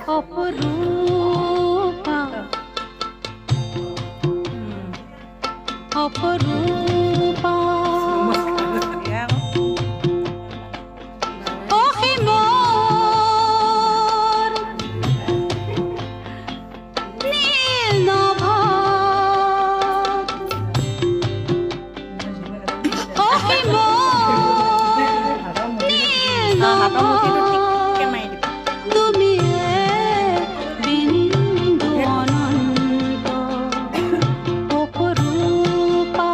অপরূপা অপরূপা ওহে মোর নীল নভা ওহে মোর নীল নভা তুমি বিন্দু অনন্ত অপরূপা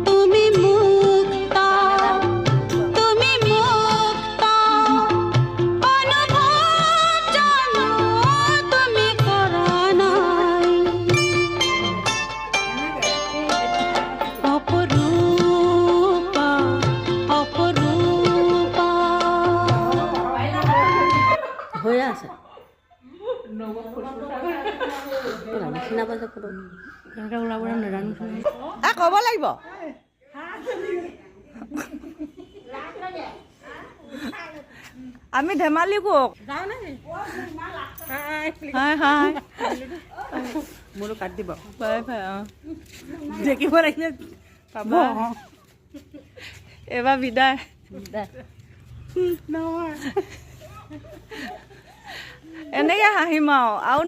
তুমি মুক্তা অনুভব জানো তুমি করা নাই অপরূপা অপরূপা হয়ে আছে শুনা পাইছে ফটো ওলাব নাজানো ক'ব লাগিব আমি ধেমালি কওক হাই হাই মোৰো কাটি দিব বাই বাই অঁ দেখিব লাগিলে পাব এবাৰ বিদায় নহয় এনেকৈ হাঁহিম আৰু